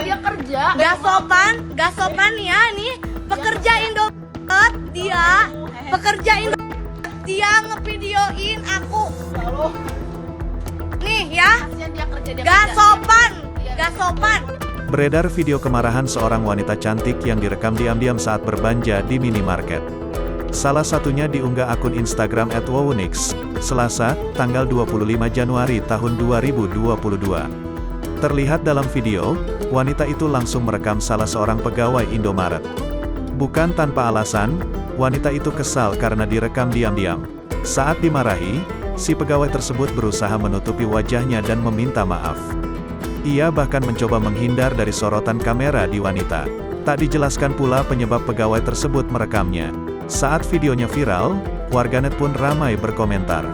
dia kerja. Gak sopan ya nih. Pekerja Indomaret dia. Pekerja Indomaret dia ngevideoin aku. Nih ya. Kasihan dia kerja dia Gak kerja. sopan. Gak sopan. Beredar video kemarahan seorang wanita cantik yang direkam diam-diam saat berbelanja di minimarket. Salah satunya diunggah akun Instagram @wowunix, Selasa, tanggal 25 Januari tahun 2022. Terlihat dalam video, wanita itu langsung merekam salah seorang pegawai Indomaret. Bukan tanpa alasan, wanita itu kesal karena direkam diam-diam. Saat dimarahi, si pegawai tersebut berusaha menutupi wajahnya dan meminta maaf. Ia bahkan mencoba menghindar dari sorotan kamera di wanita. Tak dijelaskan pula penyebab pegawai tersebut merekamnya. Saat videonya viral, warganet pun ramai berkomentar.